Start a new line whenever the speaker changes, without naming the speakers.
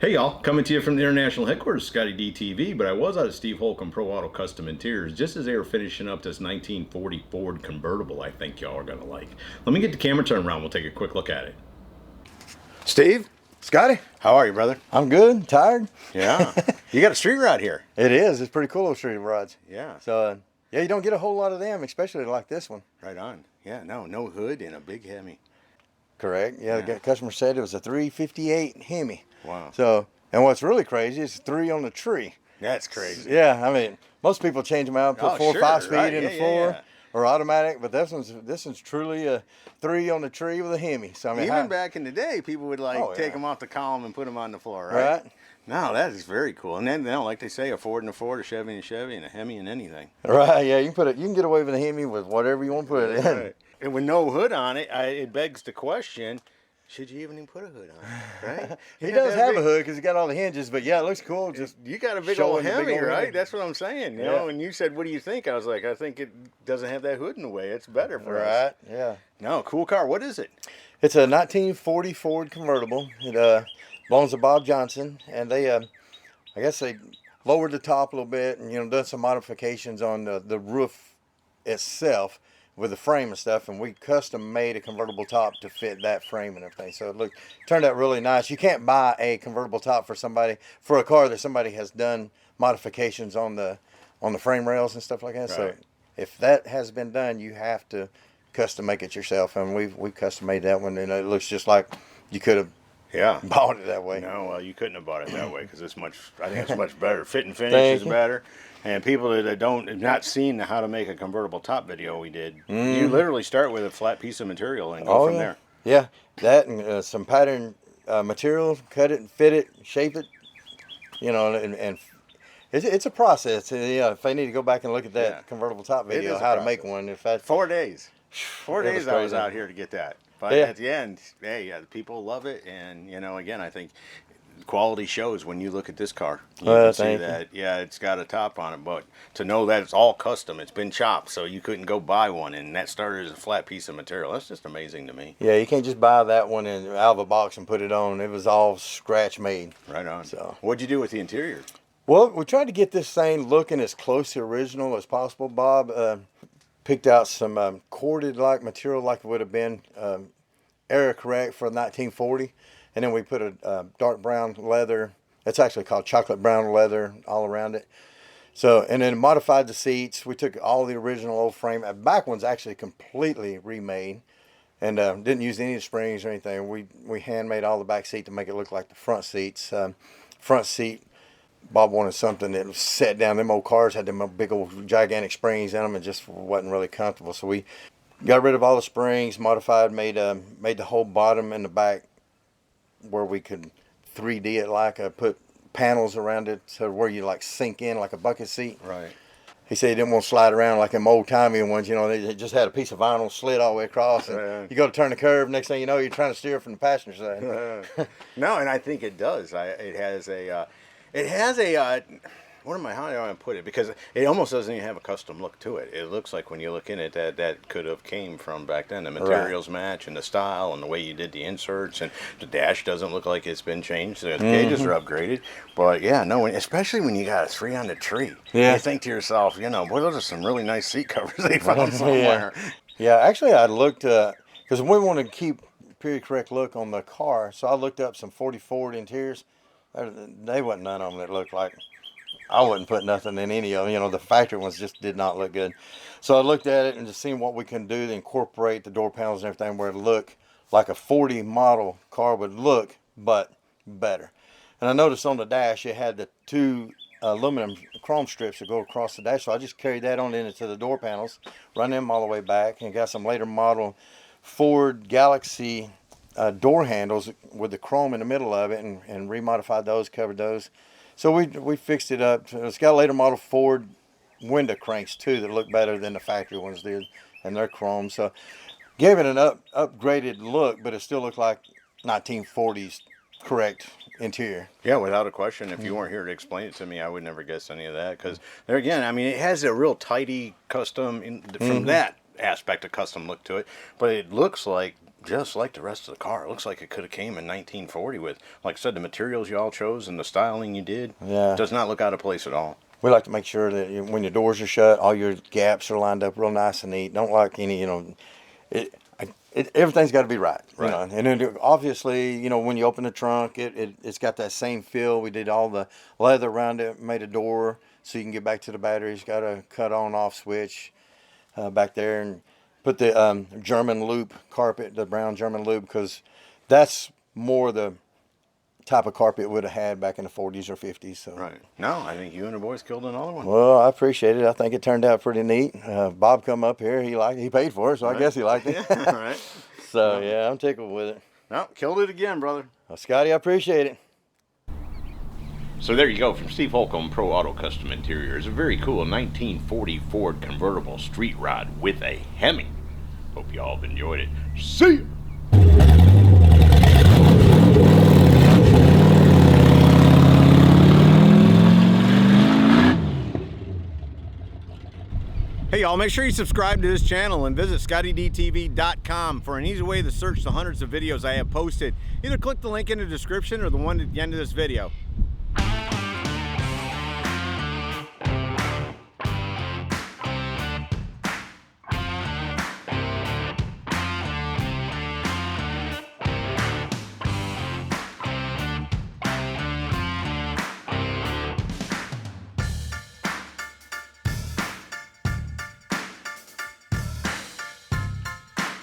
Hey y'all, coming to you from the international headquarters, ScottieDTV, but I was out at Steve Holcomb Pro Auto Custom Interiors just as they were finishing up this 1940 Ford Convertible I think y'all are going to like. Let me get the camera turned around, we'll take a quick look at it. Steve?
Scotty?
How are you, brother?
I'm good, tired.
Yeah. You got a street rod here.
It is, it's pretty cool, those street rods.
Yeah.
So, yeah, you don't get a whole lot of them, especially like this one.
Right on. Yeah, no hood and a big HEMI.
Correct. Yeah, the customer said it was a 358 HEMI.
Wow.
So, and what's really crazy is 3 on the tree.
That's crazy.
Yeah, I mean, most people change them out, put 4 or 5 speed in the 4 or automatic, but this one's truly a 3 on the tree with a HEMI. So I mean,
even back in the day, people would take them off the column and put them on the floor, right?
Right.
No, that is very cool. And then, like they say, a Ford and a Ford, a Chevy and a Chevy, and a HEMI and anything.
Right. Yeah, you can get away with a HEMI with whatever you want to put it in.
Right. And with no hood on it, it begs the question: should you even put a hood on it, right?
He does have a hood because he got all the hinges, but yeah, it looks cool. Just
you got a big old HEMI, right? That's what I'm saying. You know, and you said, "What do you think?" I was like, "I think it doesn't have that hood in the way. It's better for us."
Right? Yeah.
No, cool car. What is it?
It's a 1940 Ford Convertible. It belongs to Bob Johnson, and they, I guess they lowered the top a little bit, and done some modifications on the roof itself with the frame and stuff, and we custom made a convertible top to fit that frame and everything. So it turned out really nice. You can't buy a convertible top for a car that somebody has done modifications on the frame rails and stuff like that. Right. So if that has been done, you have to custom make it yourself, and we custom made that one, and it looks just like you could have bought it that way.
No, well, you couldn't have bought it that way because I think it's much better. Fit and finish is better. And people that have not seen how to make a convertible top video we did, you literally start with a flat piece of material and go from there.
Yeah, that and some pattern material, cut it and fit it, shape it, and it's a process. Yeah, if they need to go back and look at that convertible top video, how to make one.
4 days. 4 days I was out here to get that. But at the end, people love it. And, again, I think quality shows when you look at this car. You can see that, it's got a top on it. But to know that it's all custom, it's been chopped, so you couldn't go buy one. And that started as a flat piece of material. That's just amazing to me.
Yeah, you can't just buy that one out of a box and put it on. It was all scratch made.
Right on.
So
what'd you do with the interior?
Well, we tried to get this thing looking as close to original as possible. Bob picked out some corded-like material like it would have been era correct for 1940. And then we put a dark brown leather. It's actually called chocolate brown leather all around it. So, and then modified the seats. We took all the original old frame. The back one's actually completely remade. And didn't use any springs or anything. We handmade all the back seat to make it look like the front seats. Front seat, Bob wanted something that was set down. Them old cars had them big old gigantic springs in them and just wasn't really comfortable. So we got rid of all the springs, modified, made the whole bottom and the back where we could 3D it, put panels around it so where you sink in like a bucket seat.
Right.
He said he didn't want to slide around like them old timey ones, they just had a piece of vinyl slid all the way across, and you go to turn the curve, next thing you know, you're trying to steer from the passenger side.
No, and I think it does. It has a how do I want to put it? Because it almost doesn't even have a custom look to it. It looks like when you look in it that could have came from back then. The materials match and the style and the way you did the inserts, and the dash doesn't look like it's been changed. The gauges are upgraded. But especially when you got a 3 on the tree. Yeah. You think to yourself, boy, those are some really nice seat covers they found somewhere.
Yeah, actually I looked, because we want to keep period correct look on the car, so I looked up some 40 Ford interiors. They wasn't none of them that looked like, I wouldn't put nothing in any of them. The factory ones just did not look good. So I looked at it and just seen what we can do to incorporate the door panels and everything where it look like a 40 model car would look, but better. And I noticed on the dash it had the 2 aluminum chrome strips that go across the dash. So I just carried that on into the door panels, run them all the way back, and got some later model Ford Galaxy door handles with the chrome in the middle of it, and remodified those, covered those. So we fixed it up. It's got a later model Ford window cranks too that look better than the factory ones did, and they're chrome. So gave it an upgraded look, but it still looked like 1940s correct interior.
Yeah, without a question. If you weren't here to explain it to me, I would never guess any of that. Because there again, it has a real tidy custom from that aspect of custom look to it, but it looks like just like the rest of the car. It looks like it could have came in 1940 with, like I said, the materials you all chose and the styling you did.
Yeah.
Does not look out of place at all.
We like to make sure that when your doors are shut, all your gaps are lined up real nice and neat. Don't like any, everything's got to be right.
Right.
And then obviously, when you open the trunk, it's got that same feel. We did all the leather around it, made a door so you can get back to the batteries. Got a cut on off switch back there, and put the German loop carpet, the brown German loop, because that's more the type of carpet it would have had back in the 40s or 50s. So.
Right. No, I think you and the boys killed another one.
Well, I appreciate it. I think it turned out pretty neat. Bob come up here. He paid for it, so
Right.
I guess he liked it.
Yeah, right.
So, yeah, I'm tickled with it.
No, killed it again, brother.
Well, Scotty, I appreciate it.
So there you go, from Steve Holcomb Pro Auto Custom Interiors. A very cool 1940 Ford Convertible Street Rod with a HEMI. Hope you all have enjoyed it. See ya! Hey y'all, make sure you subscribe to this channel and visit ScottieDTV.com for an easy way to search the hundreds of videos I have posted. Either click the link in the description or the one at the end of this video.